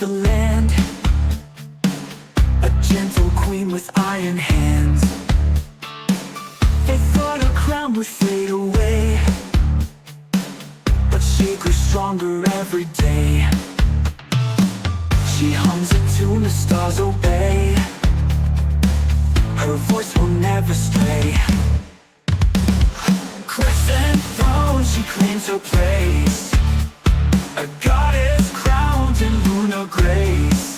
the land, a gentle queen with iron hands. They thought her crown would fade away, but she grew stronger every day. She hums a tune the stars obey, her voice will never stray. Crescent throne, she claims her place, a goddess crowned in lunar grace.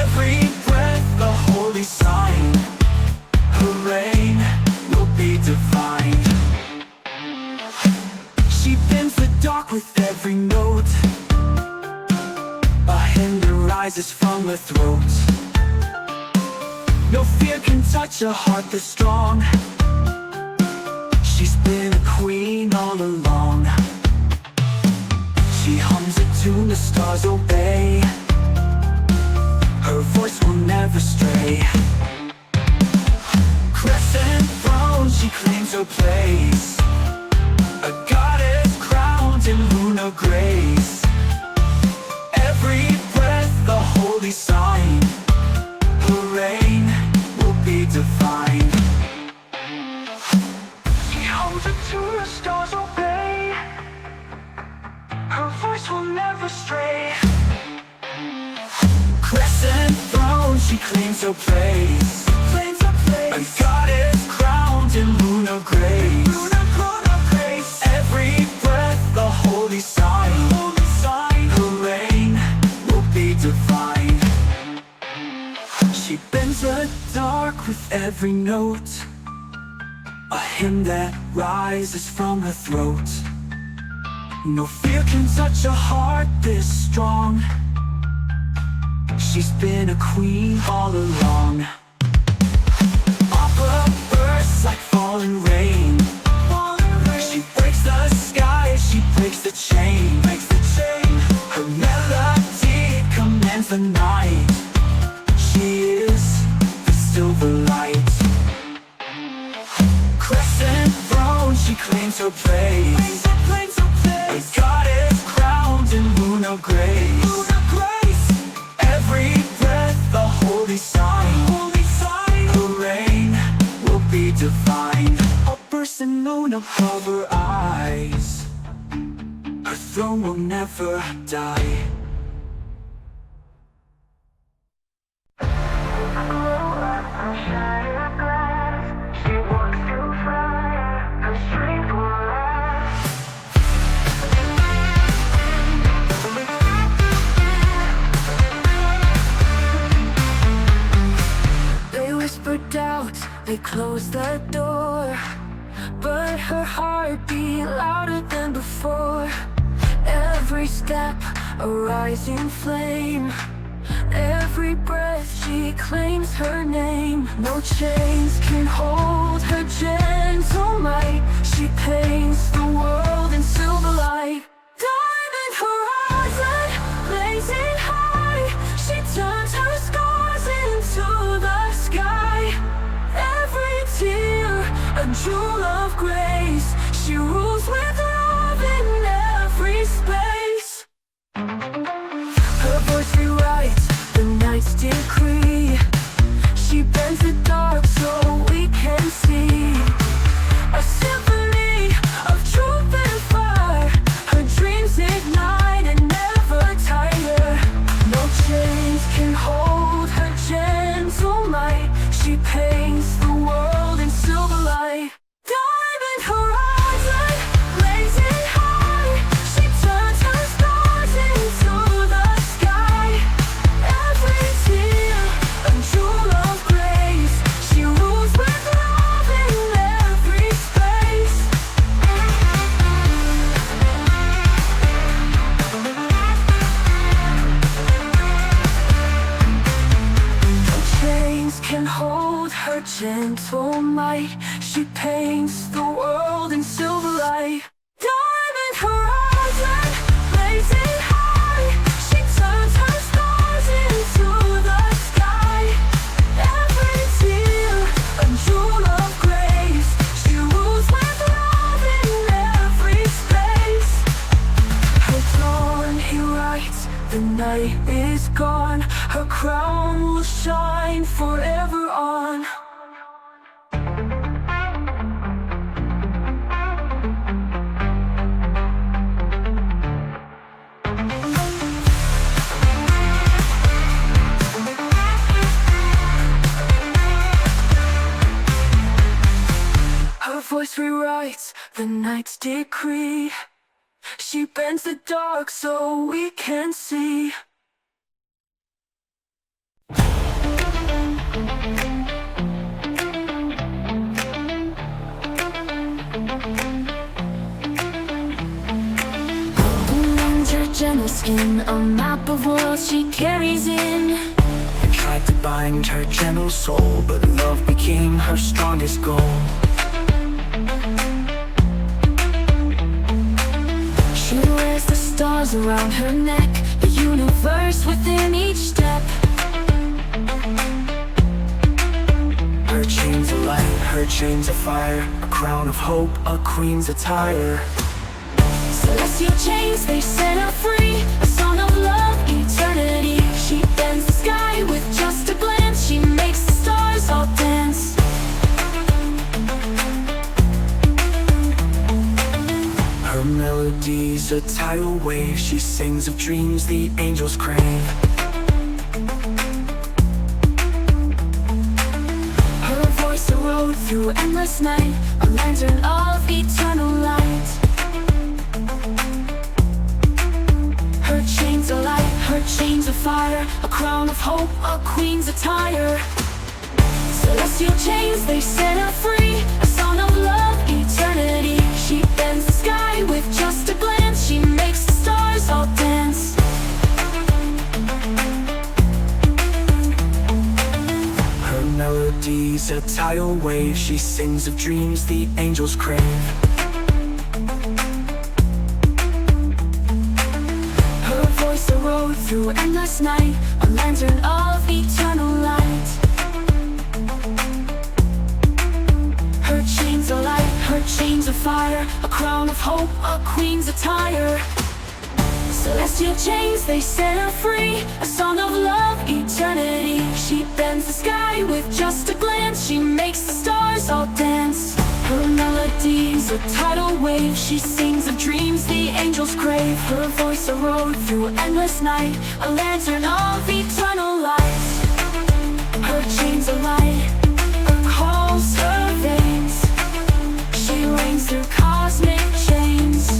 Every breath a holy sign, her reign will be divine. She bends the dark with every note, a hymn that rises from her throat. No fear can touch a heart that's strong, she's been a queen all along. She hums a tune the stars obey, her voice will never stray. Crescent throne, she claims her place, a goddess crowned in lunar grace. Every breath a holy sign, her reign will be divine. She hums a tune the stars obey, her voice will never stray. Crescent throne, she claims her place, a goddess crowned in lunar grace. Every breath a holy sign, her reign will be divine. She bends the dark with every note, a hymn that rises from her throat. No fear can touch a heart this strong, she's been a queen all along. Opera bursts like falling rain, she breaks the sky, she breaks the chain. Her melody commands the night, she is the silver light. Crescent throne, she claims her place, a goddess crowned in lunar grace. Every breath a holy sign, her reign will be divine. A bursting moon above her eyes, her throne will never die. Doubt, they closed the door, but her heart beat louder than before. Every step a rising flame, every breath she claims her name. No chains can hold her gentle might, she paints the world in silver light. Diamond horizon, blazing high, she turns her scars into the sky. Every tear, a jewel of grace, she rules with love in every space. Her voice rewrites the night's decree, she bends the dark so we can see. A symphony of truth and fire, her dreams ignite and never tire. No chains can hold her gentle might, she paints the world in silver light. Diamond horizon, blazing high, she turns her stars into the sky. Every tear, a jewel of grace, she rules with love in every space. No chains can hold her gentle might, she paints the world in silver light. Diamond horizon, blazing high, she turns her stars into the sky. Every tear, a jewel of grace, she rules with love in every space. Her throne he writes the night forever on. Her voice rewrites the night's decree. She bends the dark so we can see. Her gentle skin, a map of worlds she carries in. They tried to bind her gentle soul, but love became her strongest goal. She wears the stars around her neck, the universe within each step. Her chains of light, her chains of fire, a crown of hope, a queen's attire. Celestial chains, they set her free, a song of love, eternity. She bends the sky with just a glance, she makes the stars all dance. Her melody's a tidal wave, she sings of dreams the angels crave. Her voice a road through endless night, a lantern of eternal light. Her chains are light, her chains of fire, a crown of hope, a queen's attire. Celestial chains, they set her free, a song of love, eternity. She bends the sky with just a glance, she makes the stars all dance. Her melody's a tidal wave, she sings of dreams the angels crave. Her voice a road through endless night, a lantern of eternal light. Her chains are light, her chains of fire, a crown of hope, a queen's attire. Celestial chains, they set her free, a song of love, eternity. She bends the sky with just a glance, she makes the stars all dance. Her melody's a tidal wave, she sings of dreams the angels crave. Her voice a road through endless night, a lantern of eternal light. Her chains are light, her calls her veins. She reigns through cosmic chains.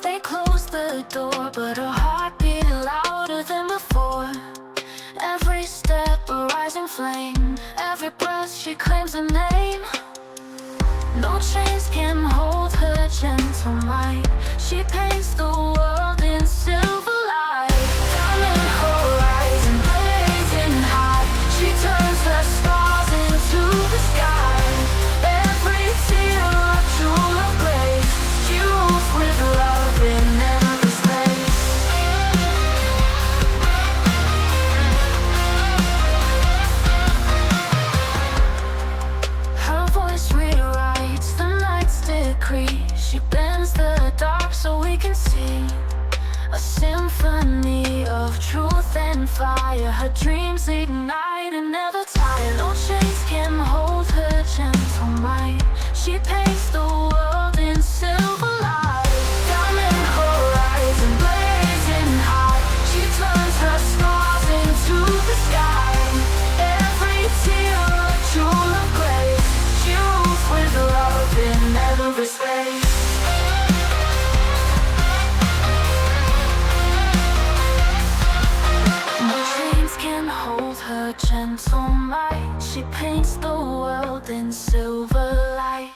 They closed the door, but her heart beat louder than before. Every step a rising flame, every breath she claims a name. No chains can hold her gentle might. She paints the world in silver light. Diamond horizon blazing high, she turns the stars into the sky. Every tear a jewel of grace, she rules with love in every space. Her voice rewrites the night's decree. She bends the dark so we can see. A symphony of truth and fire. Her dreams ignite and never tire. No chains can hold her gentle might. She paints the world in silver light. Diamond horizon blazing high, she turns her stars into the sky. Every tear a jewel of grace, she rules with love in every space. No chains can hold her gentle might. She paints the world in silver light.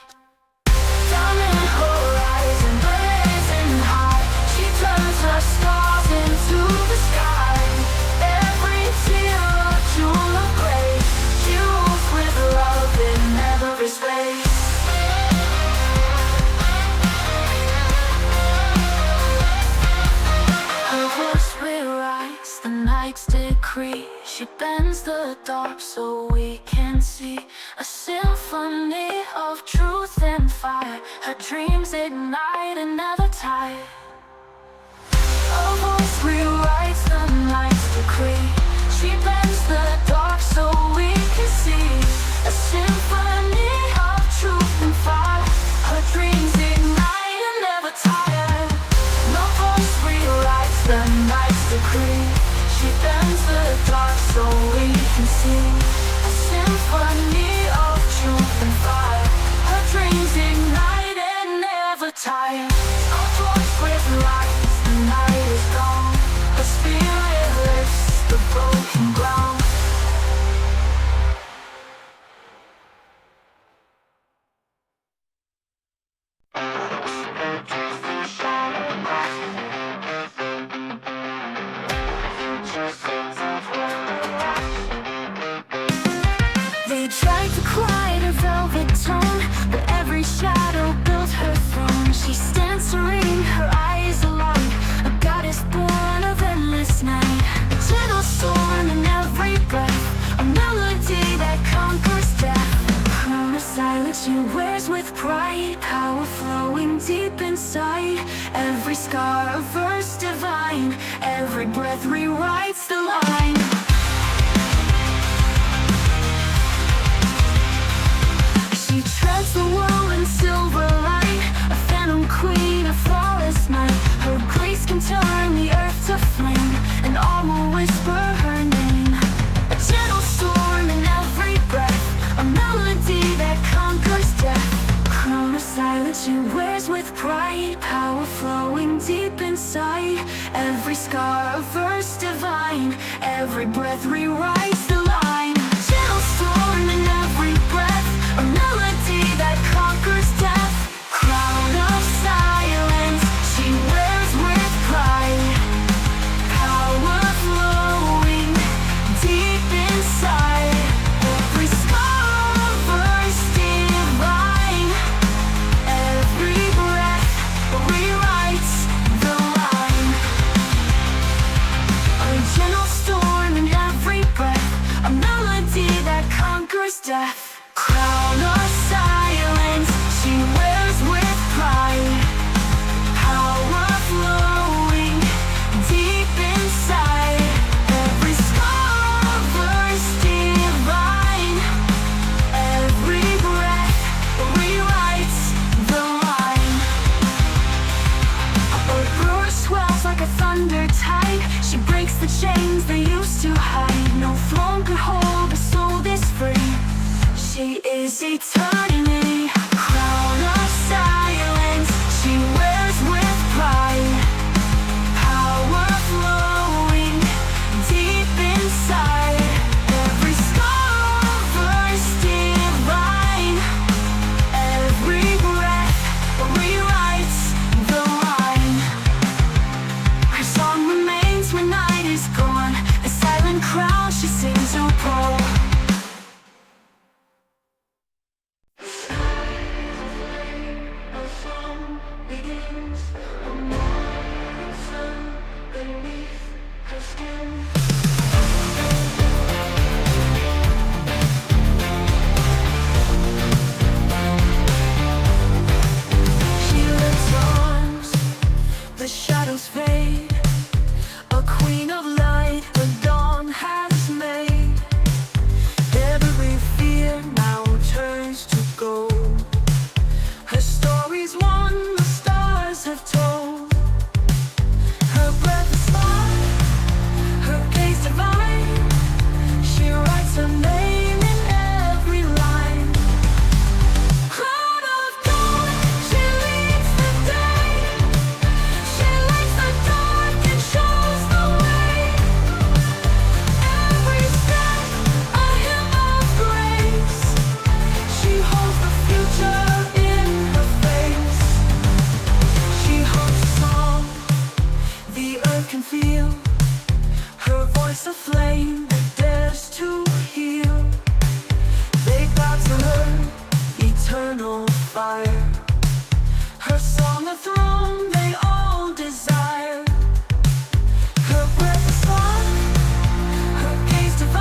She bends the dark so we can see a symphony of truth and fire. Her dreams ignite and never tire. A voice rewrites the night's decree. She bends the dark so we can see a symphony of truth and fire. Her dreams ignite and never tire. No voice rewrites the night's decree. She bends the dark so we can see a symphony of truth and fire. Her dreams ignite and never tire. No voice rewrites, the night is gone. Her spirit lifts the broken ground. They tried to quiet her velvet tone, but every shadow built her throne. She stands serene, her eyes alight, a goddess born of endless night. A gentle storm in every breath, a melody that conquers death. A crown of silence she wears with pride, power flowing deep inside. Every scar a verse divine, every breath rewrites the line. She treads the world in silver light, a phantom queen, a flawless night. Her grace can turn the earth to flame, and all will whisper her name. A gentle storm in every breath, a melody that conquers death. A crown of silence she wears with pride, power flowing deep inside. Every scar a verse divine, every breath rewrites the line. Gentle storm in every breath, a melody that conquers death. Crown of silence she wears with pride, power flowing deep inside. Every scar a verse divine, every breath rewrites the line. A gentle storm in every breath, a melody that conquers death. Crown of silence she wears with pride, power flowing deep inside. Every scar a verse divine, every breath rewrites the line. A roar swells like a thunder tide. She breaks the chains they used to hide. No throne could hold a soul this free. She is eternity. Crown of silence she wears with pride, power flowing deep inside. Every scar a verse divine, every breath rewrites the line. Her song remains when night is gone, a silent crown she sings her pearl. She lifts arms, the shadows fade. A queen of light, the dawn has made. Every fear now turns to gold. Her story's one the stars have told. Her breath is fire, her gaze divine. She writes her name in every line. Crown of gold, she leads the day. She lights the dark and shows the way. Every step a hymn of grace. She holds the future in her face. She holds a song the earth can feel. Her voice a flame that dares to heal. They bow to her, eternal fire. Her song a throne they all desire. Her breath is fire, her gaze divine.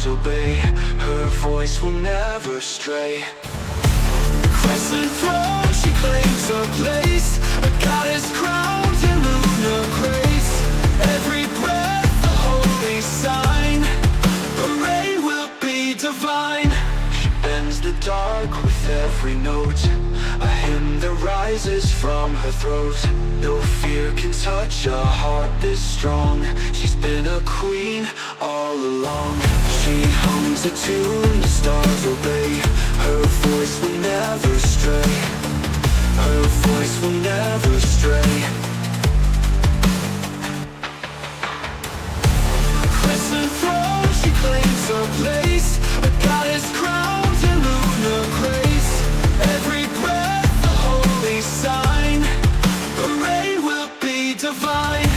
obey. Her voice will never stray. Crescent throne, she claims her place, a goddess crowned in lunar grace. Every breath a holy sign, her reign will be divine. She bends the dark with every note, a hymn that rises from her throat. No fear can touch a heart this strong. She's been a queen all along. She hums a tune, the stars obey. Her voice will never stray. Her voice will never stray. Crescent throne, she claims her place, a goddess crowned in lunar grace. Every breath a holy sign, her reign will be divine.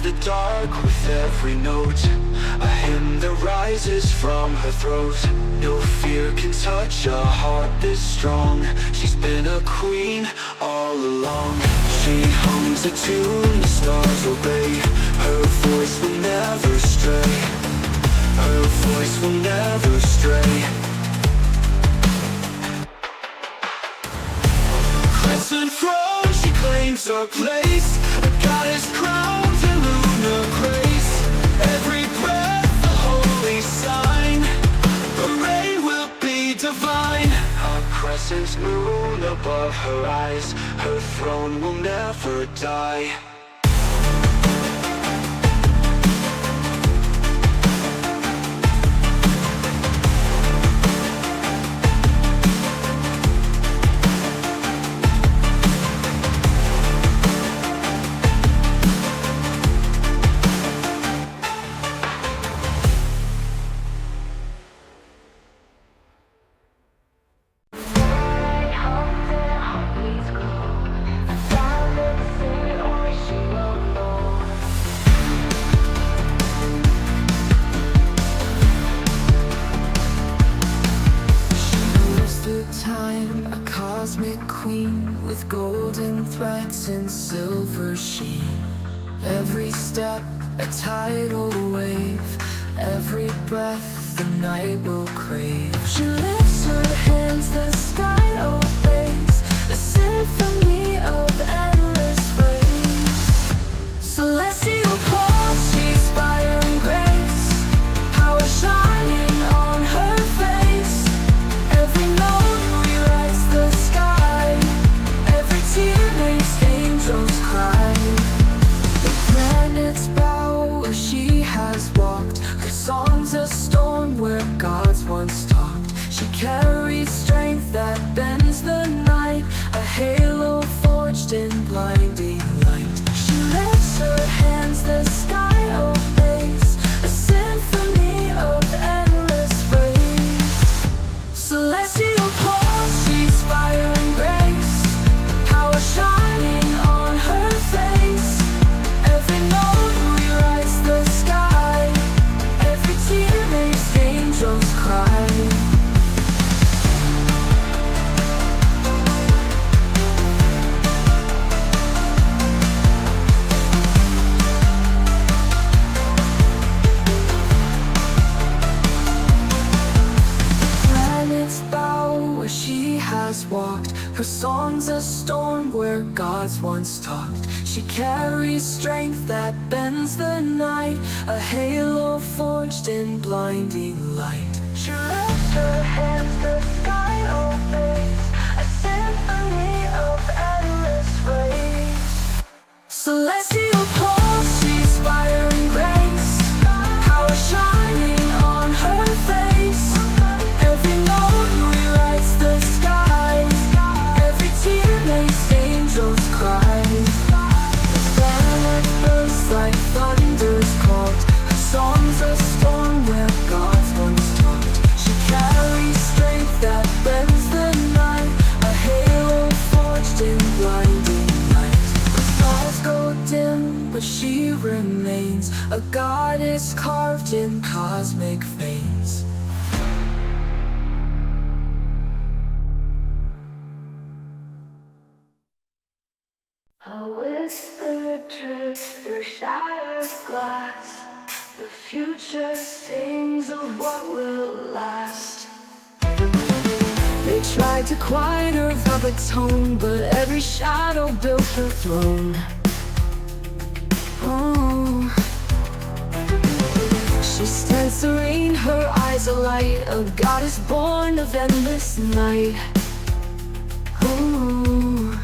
The dark with every note, a hymn that rises from her throat. No fear can touch a heart this strong. She's been a queen all along. She hums a tune, the stars obey. Her voice will never stray. Her voice will never stray. Crescent throne, she claims her place, a goddess crowned in lunar grace. Every breath a holy sign, her reign will be divine. A crescent moon above her eyes, her throne will never die. Time, a cosmic queen with golden threads and silver sheen. Every step a tidal wave, every breath the night will crave. She lifts her hands, the sky obeys, the symphony of endless rays. Celestial pulse, she's fire and grace, power shining on her face. Every note rewrites the sky, every tear makes angels cry. The planets bow where she has walked, her song's a storm where gods once talked. She carries strength that bends the night, a halo forged in blinding light. She lifts her hands, the sky obeys, a symphony of endless rays. Celestial pulse, she's fire and grace, power shining on her face. Every note rewrites the sky, every tear makes angels cry. Planets bow where she has walked, her song's a storm where gods once talked. She carries strength that bends the night, a halo forged in blinding light. She lifts her hands, the sky obeys, a symphony of endless rays. Celestial pulse, she's fire and grace, power shining on her face. Every note rewrites the sky, every tear makes angels cry. The planet bursts like thunder's called, her song's a storm where gods once talked. She carries strength that bends the night, a halo forged in blinding light. The stars go dim, but she remains, a goddess carved in cosmic veins. A whisper drips through shattered glass. The future sings of what will last. They tried to quiet her velvet tone, but every shadow built her throne. Oh. She stands serene, her eyes alight, a goddess born of endless night. Ooh.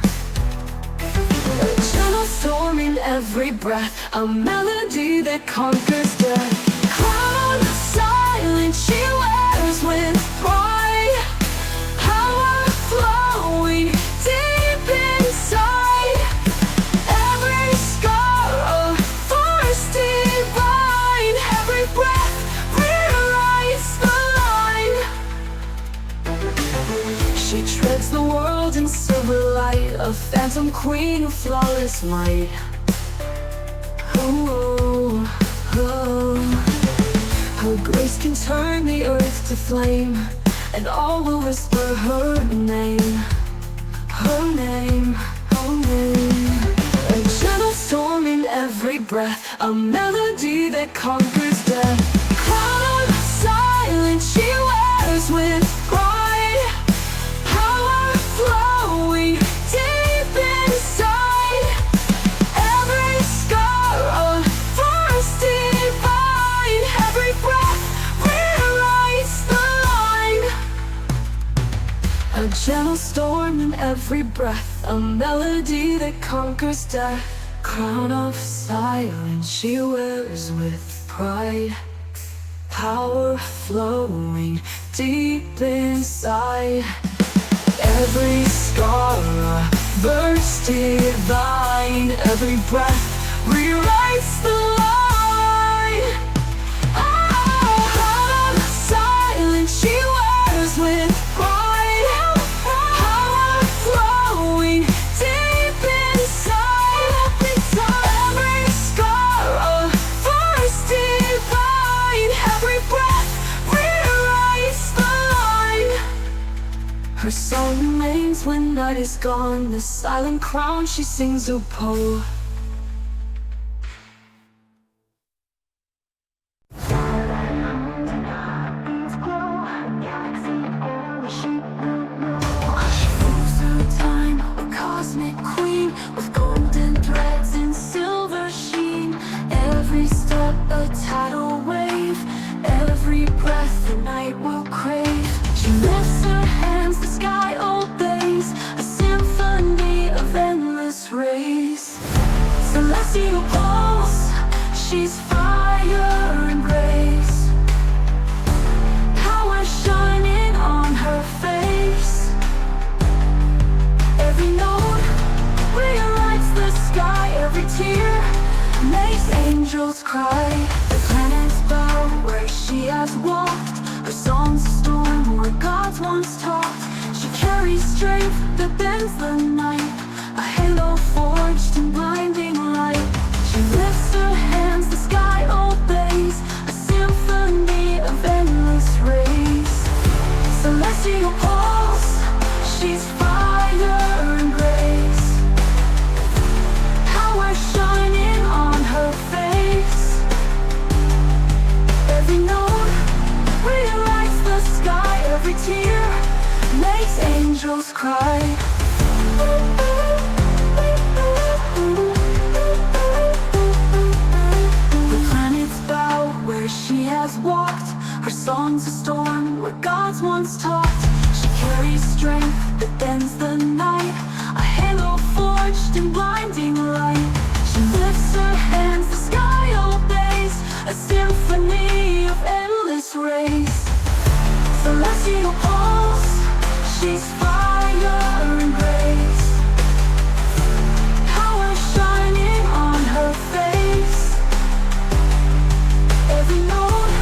A gentle storm in every breath, a melody that conquers death. Crown of silence she wears with pride, power flowing deep inside. Every scar a force divine, every breath rewrites the line. She treads the world in silver light, a phantom queen of flawless might. Oh, oh. Her grace can turn the earth to flame, and all will whisper her name. Her name, her name. A gentle storm in every breath, a melody that conquers death. Crown of silence she wears with pride, power flowing deep inside. Every scar a force divine, every breath rewrites the line. A gentle storm in every breath, a melody that conquers death. Crown of silence she wears with pride, power flowing deep inside. Every scar a verse divine, every breath rewrites the line. Oh, crown of silence she wears with pride, power flowing deep inside. Every scar a force divine, every breath rewrites the line. Her song remains when night is gone, the silent crown she sings a poem. Celestial pulse, she's fire and grace, power shining on her face. Every note rewrites the sky, every tear makes angels cry. The planets bow where she has walked, her song's a storm where gods once talked. She carries strength that bends the night, a halo forged in blinding light. She lifts her hands, the sky obeys, a symphony of endless rays. Celestial pulse, she's fire and grace, power shining on her face. Every note rewrites the sky, every tear makes angels cry. The planets bow where she has walked, her song's a storm where gods once talked. She carries strength that bends the night, a halo forged in blinding light. She lifts her hands, the sky obeys, a symphony of endless rays. Celestial pulse, she's fire and grace, power shining on her face. Every note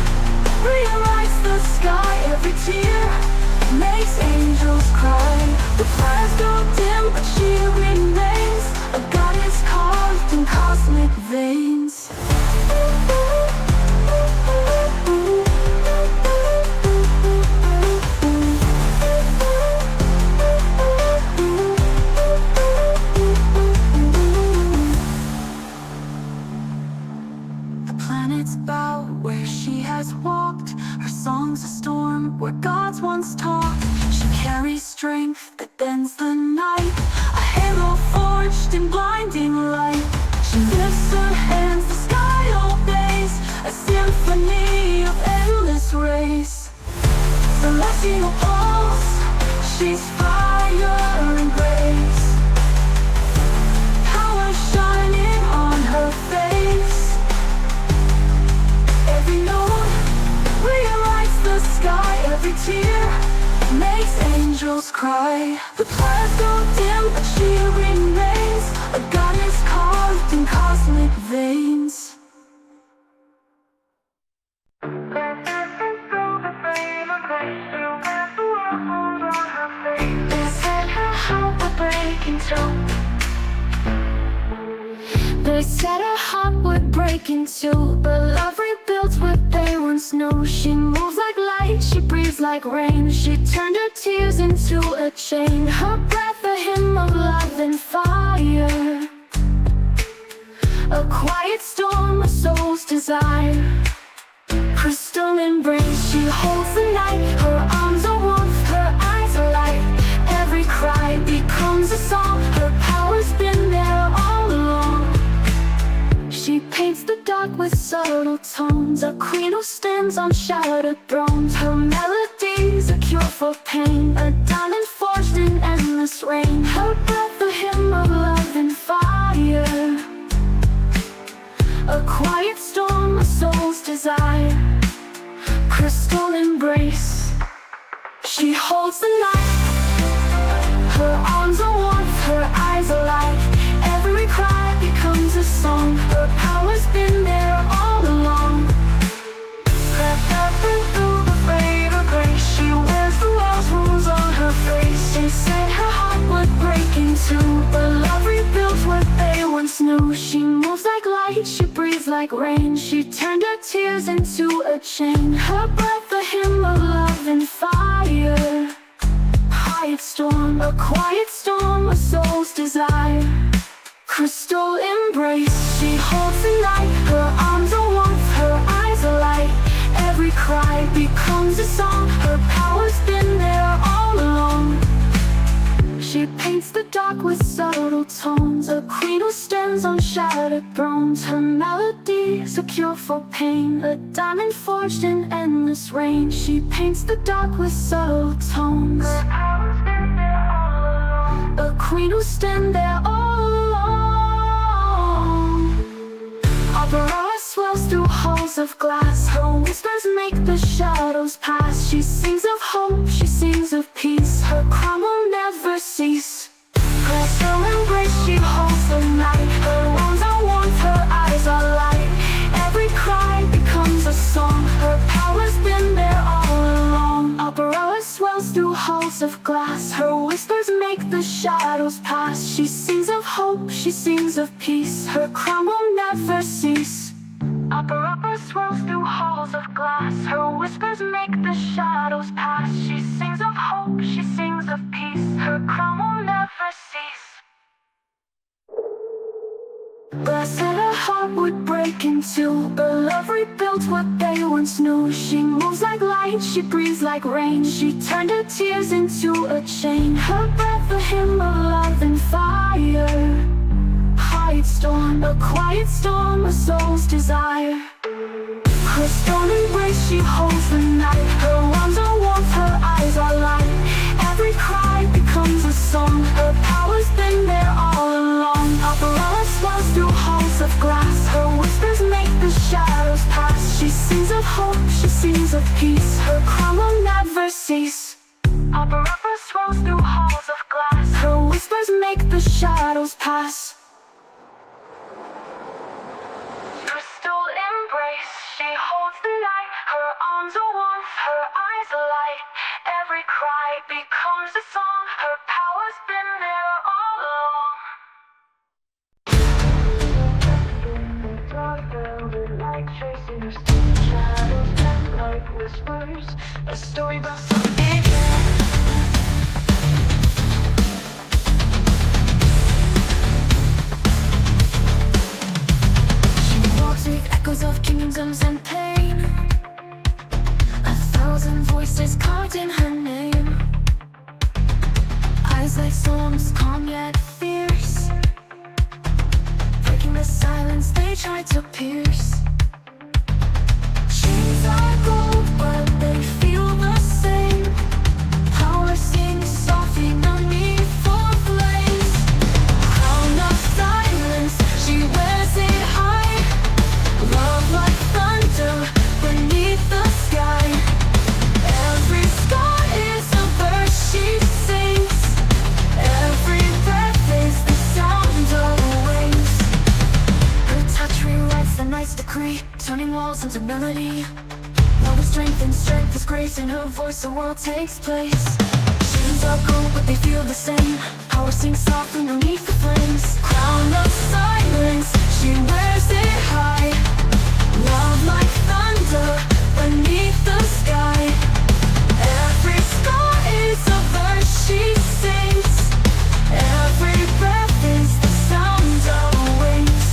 rewrites the sky, every tear see no pulse. She's fire and grace, power shining on her face. Every note rewrites the sky, every tear makes angels cry. The planets go dim, but she remains a goddess carved in cosmic veins. They said her heart would break in two, but love rebuilt what they once knew. She moves like light, she breathes like rain. She turned her tears into a chain. Her breath a hymn of love and fire, a quiet storm, a soul's desire. Crystal embrace, she holds the night. Her arms are warmth, her eyes are light. Every cry becomes a song. Her power's been there all along. She paints the dark with subtle tones, a queen who stands on shattered thrones. Her melody's a cure for pain, a diamond forged in endless rain. Her breath a hymn of love and fire, a quiet storm, a soul's desire. Crystal embrace, she holds the night. Her arms are warmth, her eyes are light. Every cry becomes a song. Her power's been there all along. Wrapped up through the fragrant grace, she wears the world's wounds on her face. They said her heart would break in two, but love rebuilt what they once knew. She moves like light, she breathes like rain. She turned her tears into a chain. Her breath a hymn of love and fire, quiet storm, a quiet storm, a soul's desire. Crystal embrace, she holds the night. Her arms are warmth, her eyes are light. Every cry becomes a song. Her power's been there all along. She paints the dark with subtle tones, a queen who stands on shattered thrones. Her melody's a cure for pain, a diamond forged in endless rain. She paints the dark with subtle tones, a queen who stands there all along. Opera swells through halls of glass. Her whispers make the shadows pass. She sings of hope, she sings of peace. Her crown will never cease. Crystal embrace, she holds the night. Her arms are warmth, her eyes are light. Every cry becomes a song. Her power's been there all along. Opera swells through halls of glass. Her whispers make the shadows pass. She sings of hope, she sings of peace. Her crown will never cease. Opera swells through halls of glass. Her whispers make the shadows pass. She sings of hope, she sings of peace. Her crown will never cease. Blessed her heart would break in two, but love rebuilt what they once knew. She moves like light, she breathes like rain. She turned her tears into a chain. Her breath a hymn of love and fire, quiet storm, a quiet storm, a soul's desire. Crystal embrace, she holds the night. Her arms are warmth, her eyes are light. Every cry becomes a song. Her power's been there all along. Opera swells through halls of glass. Her whispers make the shadows pass. She sings of hope, she sings of peace. Her crown will never cease. Opera swells through halls of glass. Her whispers make the shadows pass. Crystal embrace, she holds the night. Her arms are warmth, her eyes are light. Every cry becomes a song. Her power's been there all along. Dark velvet light tracing her skin shadows and light whispers. A story about something. Echoes of kingdoms and pain, a thousand voices carved in her name. Eyes like storms, calm yet fierce, breaking the silence they tried to pierce. Chains are gold, but they feel the same. turning walls into melody. Love is strength and strength is grace. In her voice the world takes place. Chains are gold but they feel the same. Power sings softly beneath the flames. Crown of silence, she wears it high. Love like thunder beneath the sky. Every scar is a verse she sings. Every breath is the sound of wings.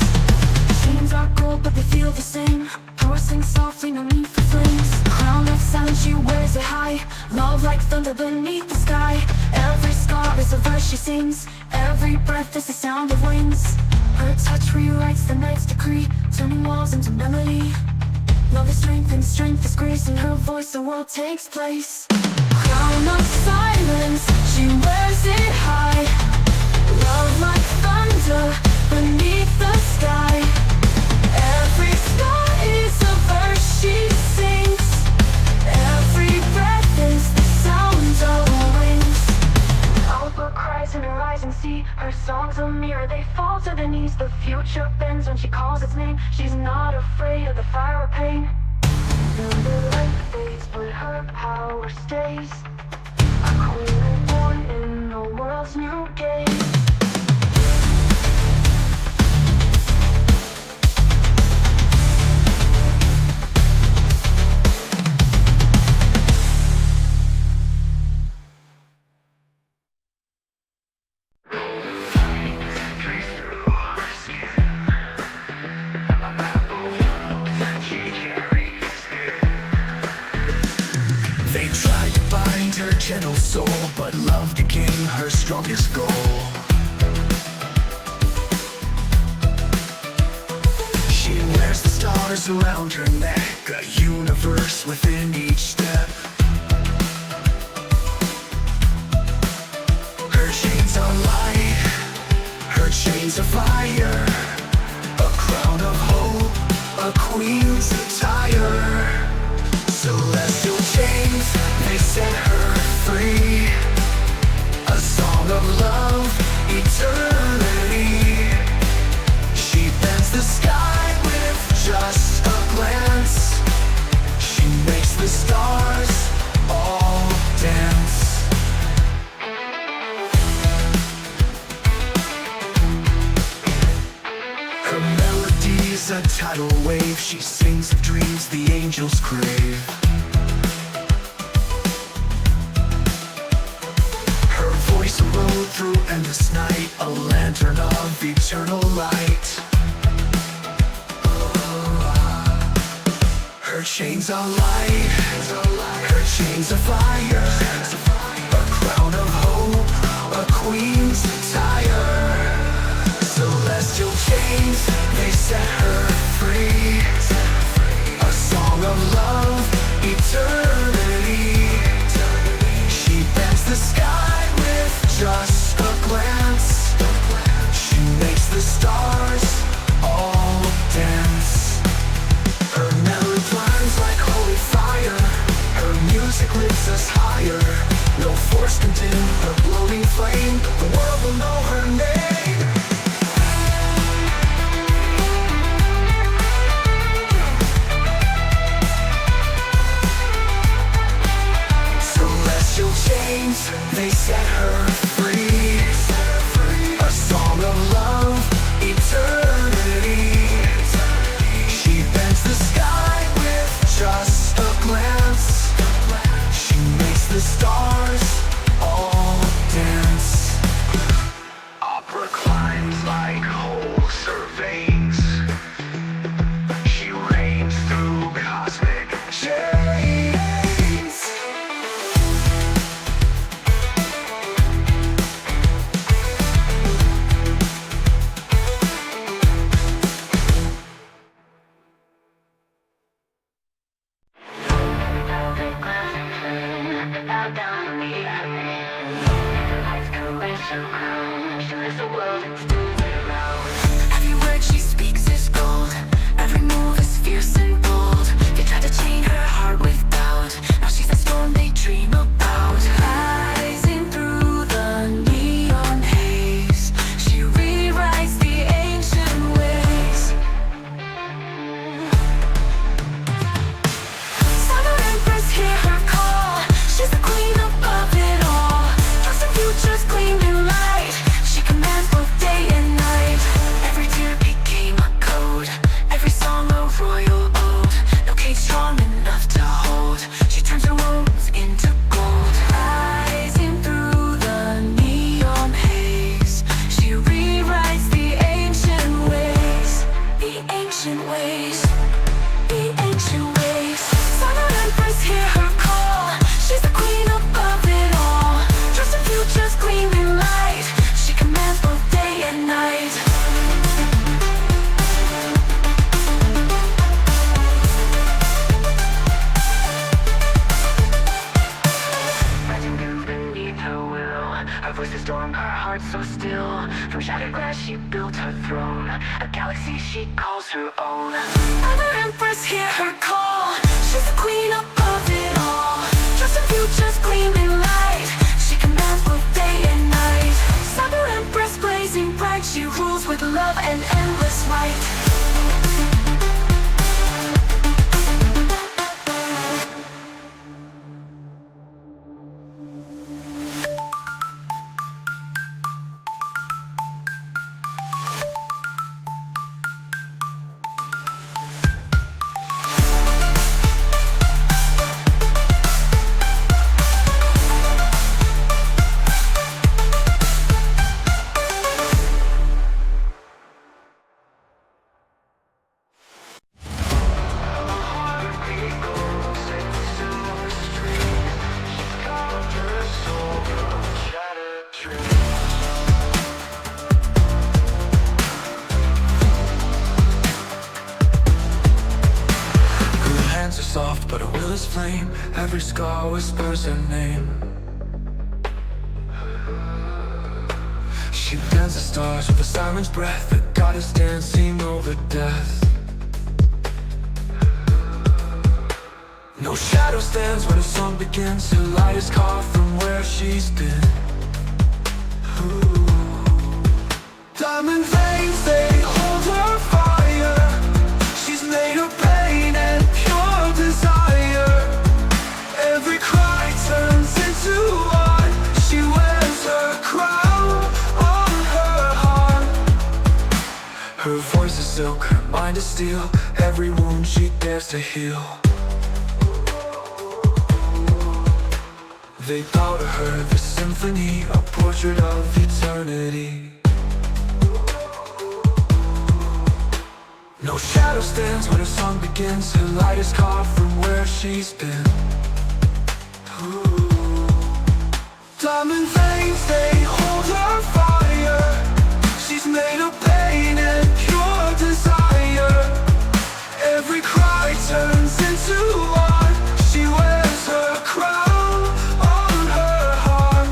Chains are gold but they feel the same. Power sings softly beneath the flames. Crown of silence, she wears it high. Love like thunder beneath the sky. Every scar is a verse she sings. Every breath is the sound of wings. Her touch rewrites the night's decree, turning walls into melody. Love is strength and strength is grace. In her voice the world takes place. Crown of silence, she wears it high. Love like thunder beneath the sky. Every star is a verse she sings. Every breath is the sound of wings. Outlook cries in her eyes and see. Her song's a mirror, they fall to their knees. The future bends when she calls its name. She's not afraid of the fire or pain. The light fades, but her power stays. A queen born in the world's new gaze. They tried to bind her gentle soul, but love became her strongest goal. She wears the stars around her neck, a universe within each step. Her chains are light, her chains are fire. A crown of hope, a queen's attire. Celestial chains, they set her free. A song of love, eternity. She bends the sky with just a glance. She makes the stars all dance. Her melody's a tidal wave. She sings of dreams the angels crave. Her voice a road through endless night, a lantern of eternal light. Her chains are light, her chains are fire. A crown of hope, a queen's attire. Celestial chains, they set her free. A song of love, eternity. She bends the sky with just a glance. She makes the stars all dance. Her melody climbs like holy fire. Her music lifts us higher. No force can dim her glowing flame. The world will know her name. Celestial chains, they set her free. A song of love, eternity. She bends the sky with just a glance. She makes the stars all dance. galaxy she calls her own. Mother Empress, hear her call. She's the queen above it all. Just the future's gleaming light. She commands both day and night. Mother Empress blazing bright. She rules with love and endless might. Soft, but her will is flame. Every scar whispers her name. She bends the stars with a siren's breath. The goddess dancing over death. No shadow stands when her song begins. Her light is carved from where she's been. Ooh. Diamond veins, they hold her fire. She's made of pain and pure desire. Every cry turns into art. She wears her crown on her heart. Her voice is silk, her mind is steel. Every wound she dares to heal. They bow to her, the symphony, a portrait of eternity. No shadow stands when her song begins. Her light is carved from where she's been. Ooh. Diamond veins, they hold her fire. She's made of pain and pure desire. Every cry turns into art. She wears her crown on her heart.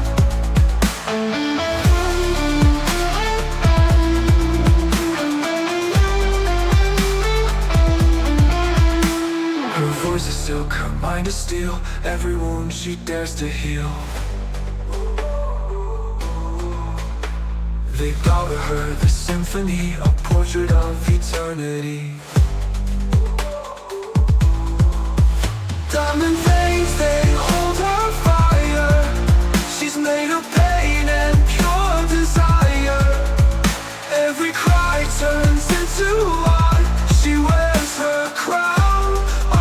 Her voice is silk, her mind is steel. Every wound she dares to heal. They bow to her, the symphony, a portrait of eternity. Diamond veins, they hold her fire. She's made of pain and pure desire. Every cry turns into art. She wears her crown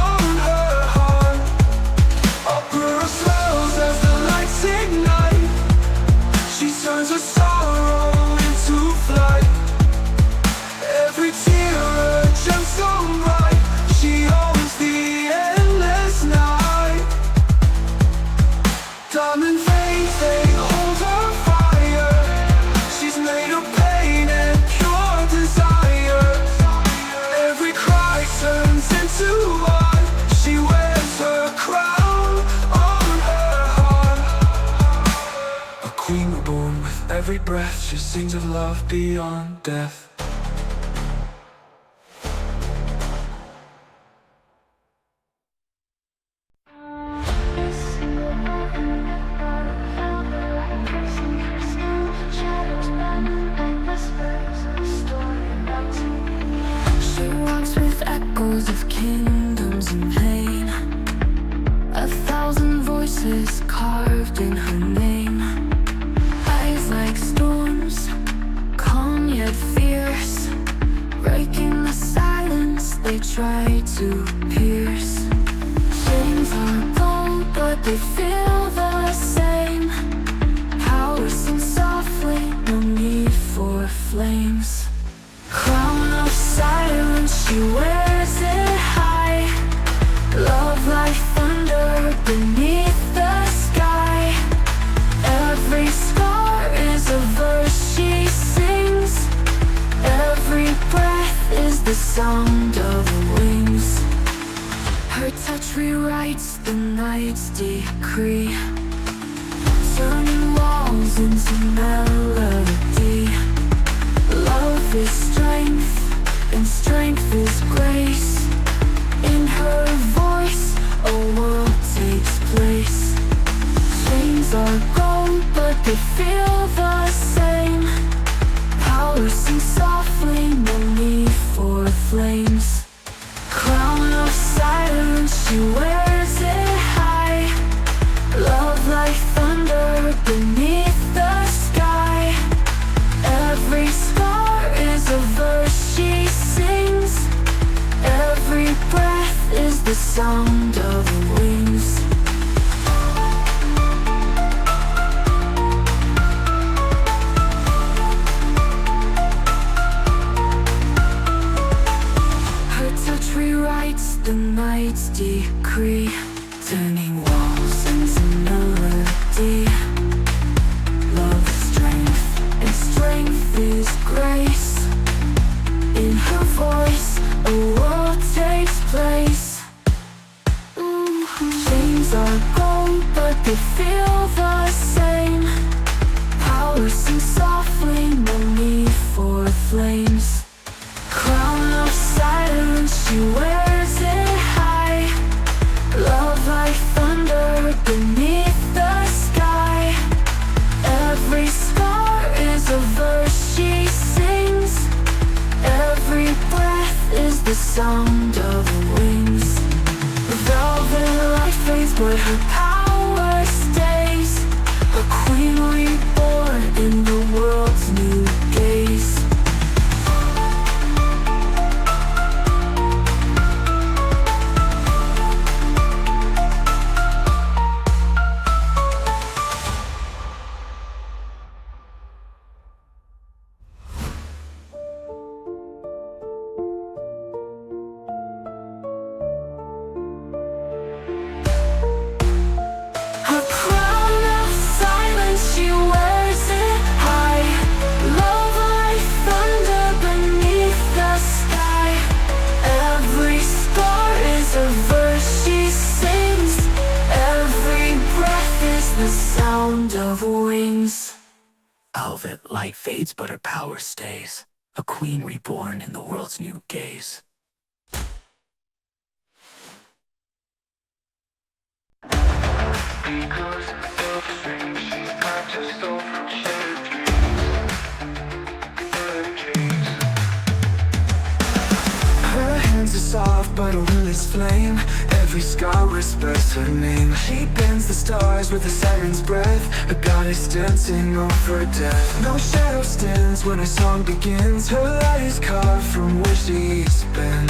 on her heart. Opera swells as the lights ignite. She turns her sorrow into flight. Every tear a gemstone bright. She owns the endless night. Diamond veins, they hold her fire. She's made of pain and pure desire. Every cry turns into art. She wears her crown on her heart. A queen reborn with every breath. She sings of love beyond death. She walks with echoes of kingdoms in vain. 1,000 voices carved in her name. Eyes like storms, calm yet fierce. Breaking the silence they try to pierce. Chains are bold, but they feel the same. Power sings softly, no need for flames. Crown of silence, she wears it high. Love like thunder beneath the sky. Every scar is a verse she sings. Every breath is the sound of wings. Her touch rewrites the night's decree, turning walls into melody. Love is strength, the night's decree, turning walls into melody. Love is strength, and strength is grace. In her voice, a world takes place. Chains are gone, but they feel the same. Power sings softly, no need for flames. Crown of silence, she wears it high. Love like thunder beneath the sky. Every scar is a verse she sings. Every breath is the sound of wings. Velvet light fades, but her power stays. A queen reborn in the world's new gaze. Her crown of silence, she wears it high. Love like thunder beneath the sky. Every scar is a verse she sings. Every breath is the sound of wings. Velvet light fades, but her power stays. A queen reborn in the world's new gaze. Because of fame, she's not just all from shattered dreams. Her hands are soft, but her will is flame. Every scar whispers her name. She bends the stars with a siren's breath, a goddess dancing over death. No shadow stands when her song begins. Her light is carved from where she's been.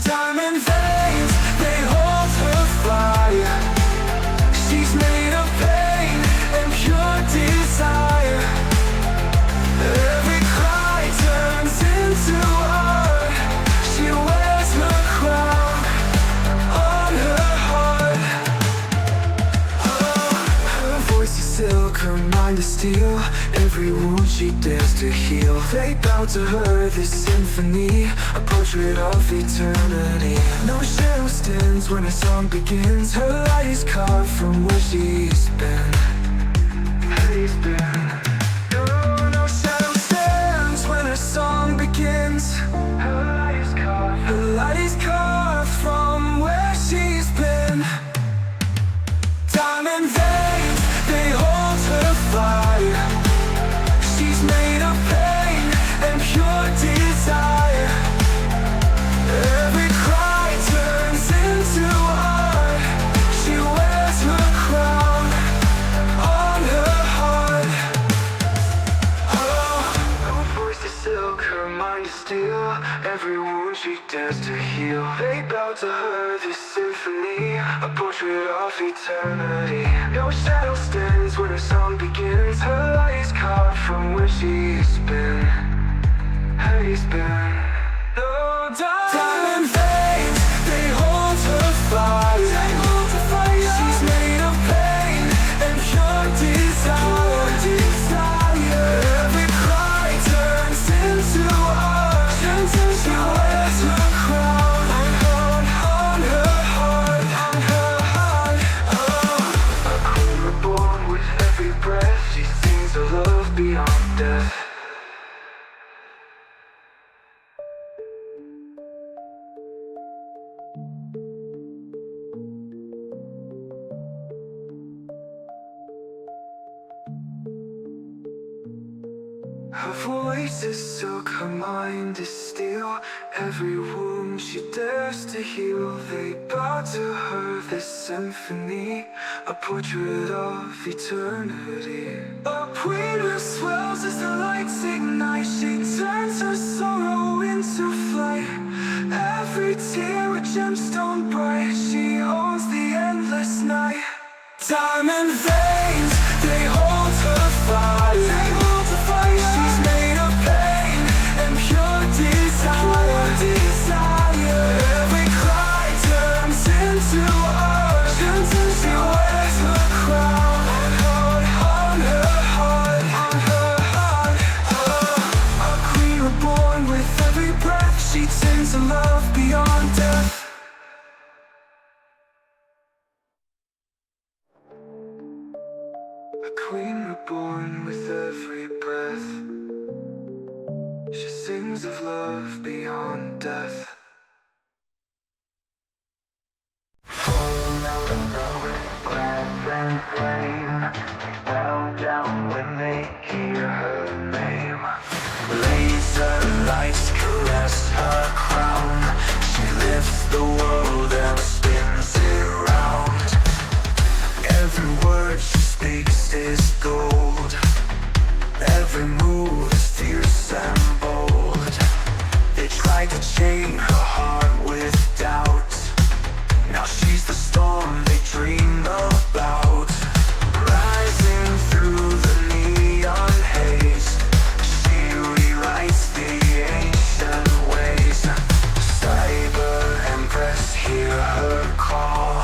Diamond veins, they hold her fire. She's made of pain and pure desire. Every cry turns into art. She wears her crown on her heart. Her voice is silk, her mind is steel. Every wound she dares to heal. They bow to her, this symphony, a portrait of eternity. No shadow stands when her song begins. Her light is carved from where she's been. No shadow stands when her song begins. Her light is carved from where she's been. Diamond veins, they hold her fire. She's made of pain and pure desire. Every cry turns into art. She wears her crown on her heart. Her voice is silk, her mind is steel. Every wound she dares to heal. They bow to her, this symphony, a portrait of eternity. No shadow stands when her song begins. Her light is carved from where she's been. No diamond veins, they hold her fire. She's made of pain and pure desire. Every cry turns into art. She wears her crown on her heart. A queen reborn with every breath. She sings of love beyond death. Her voice is silk, her mind is steel. Every wound she dares to heal. They bow to her, this symphony, a portrait of eternity. A queen who swells as the lights ignite. She turns her sorrow into flight. Every tear a gemstone bright. She owns the endless night. Diamond veins, they hold her fire. She's made of pain and pure desire. queen reborn with every breath. She sings of love beyond death. Falling out of nowhere, glass and flame, bow down when they hear her name. Laser lights caress her crown. She lifts the world and spins it round. Every word she speaks is gold. Every move is fierce and bold. They tried to chain her heart with doubt. Now she's the storm they dream about. Rising through the neon haze, she rewrites the ancient ways. Cyber Empress, hear her call.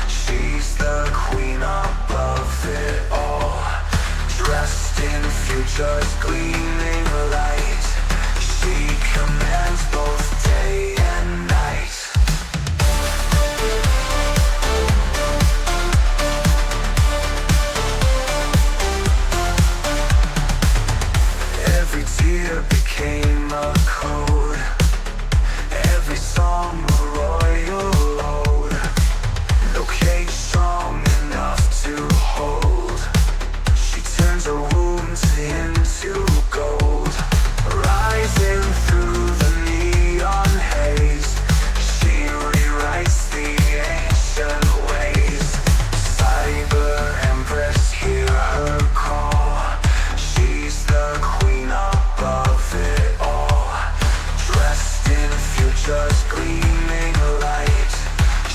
She's the queen above it all. Dressed in future's gleaming light, she commands both day and night. Every tear became a code. Every song a royal ode. No cage strong enough to hold. She turns her wounds into gold. Rising through the neon haze, she rewrites the ancient ways. Cyber Empress, hear her call. She's the queen above it all. Dressed in future's gleaming light,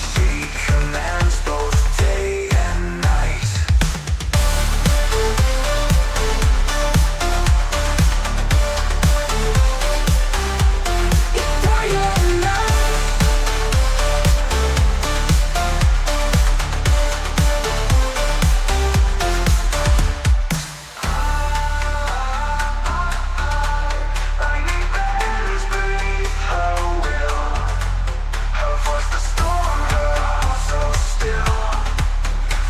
she commands both day and night. Day and night. Lightning bends beneath her will. Her voice the storm, her heart so still.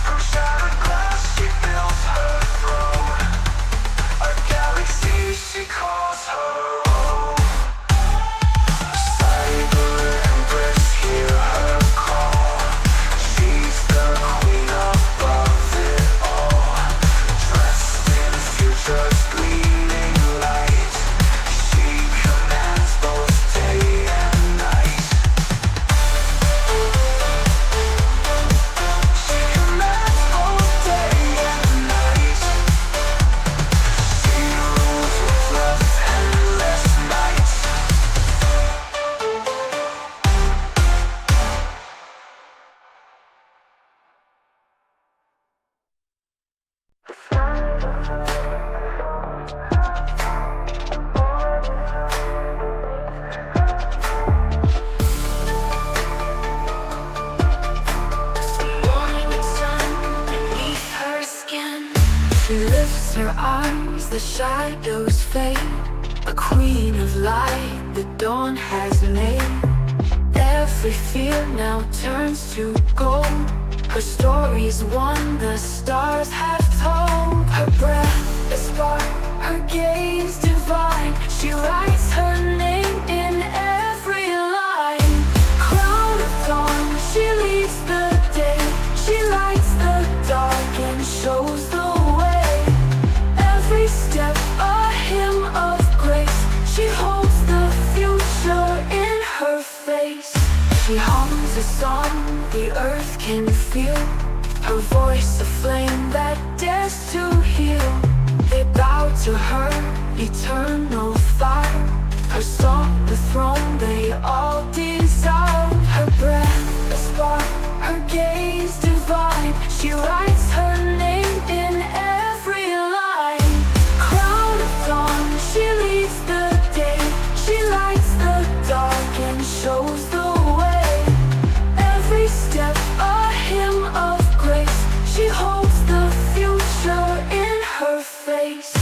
From shattered glass she builds her throne. A galaxy she calls her own. Cyber Empress, hear her call. She's the queen above it all. Dressed in future's gleaming light, she commands both day and night. She commands both day and night. She rules with love's endless night. Morning sun beneath her skin. She lifts her arms, the shadows fade. A queen of light the dawn has made. Every fear now turns to gold. Her story's one the stars have told. Her breath a spark, her gaze divine. She writes her name in every line. Crown of dawn, she leads the day. She lights the dark and shows the way. Every step a hymn of grace. She holds the future in her face. She hums a song the earth can feel. Her voice a flame that dares to heal. They bow to her eternal fire. Her song the throne they all desire. Her breath a spark, her gaze divine. She writes her name in every line. Crown of dawn, she leads the day. She lights the dark and shows the way. Every step a hymn of grace. She holds the future in her face.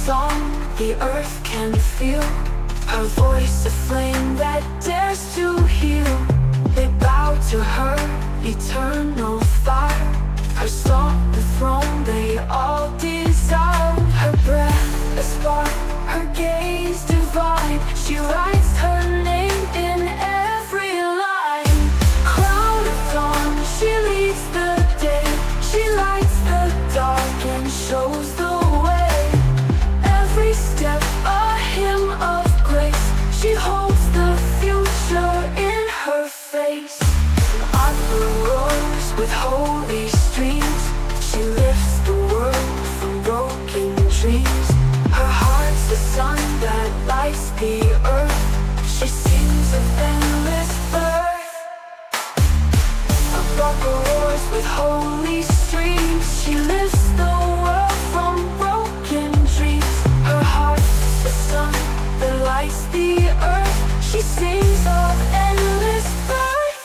song the earth can feel. Her voice a flame that dares to heal. They bow to her eternal fire. Her song the throne they all desire. Her breath a spark, her gaze divine. She writes her name in every line. Crown of dawn, she leads the day. She lights the dark and shows the way. Every step a hymn of grace. She holds the future in her face. Opera roars with holy streams. She lifts the world from broken dreams. Her heart's the sun that lights the earth. She sings of endless birth. Opera roars with holy streams. She lifts the world from broken dreams. Her heart's the sun that lights the earth. She sings of endless birth.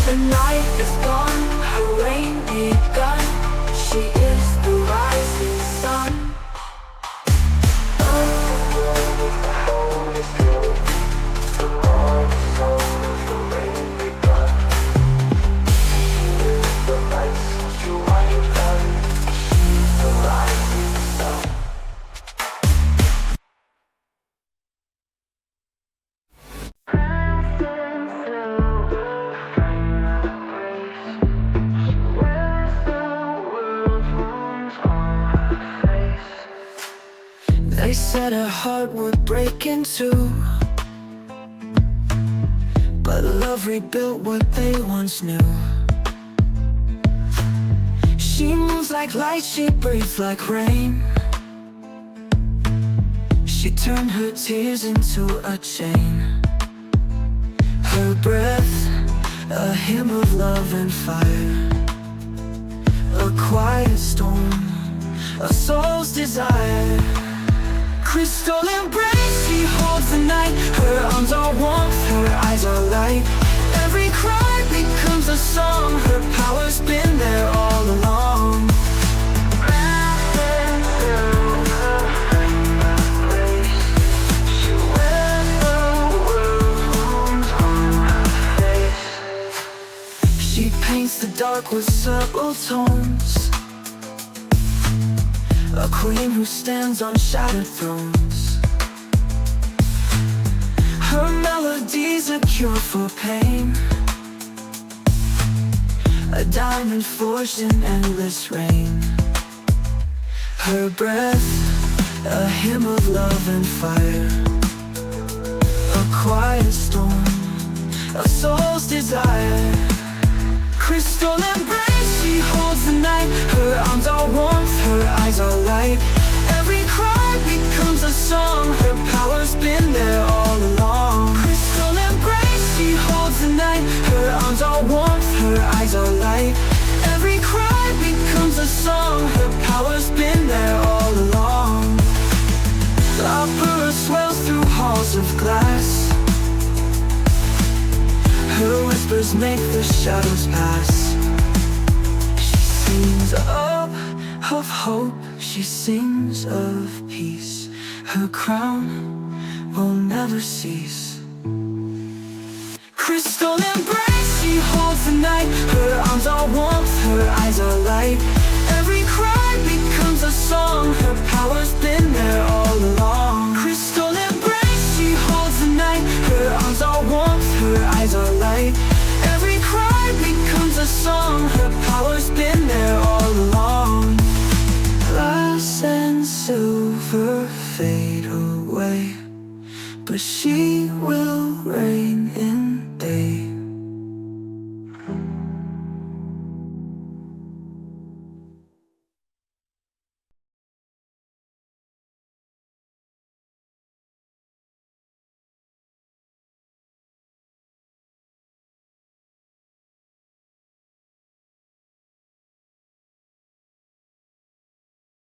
The night is gone, her reign begun. She is the rising sun. They said her heart would break in two, but love rebuilt what they once knew. She moves like light, she breathes like rain. She turned her tears into a chain. Her breath, a hymn of love and fire. A quiet storm, a soul's desire. Crystal embrace, she holds the night. Her arms are warmth, her eyes are light. Every cry becomes a song. Her power's been there all along. She wears the world on her face. She paints the dark with subtle tones. A queen who stands on shattered thrones. Her melody's a cure for pain. A diamond forged in endless rain. Her breath, a hymn of love and fire. A quiet storm, a soul's desire. Crystal embrace, she holds the night. Her arms are warmth, her eyes are light. Every cry becomes a song. Her power's been there all along. Crystal embrace, she holds the night. Her arms are warmth, her eyes are light. Every cry becomes a song. Her power's been there all along. The opera swells through halls of glass. Her whispers make the shadows pass. She sings of hope, she sings of peace. Her crown will never cease. Crystal embrace, she holds the night. Her arms are warmth, her eyes are light. Every cry becomes a song. Her power's been there all along. Crystal embrace, she holds the night. Her arms are warmth, her eyes are light. Every cry becomes a song. Her power's been there all along. Glass and silver fade away, but she will reign.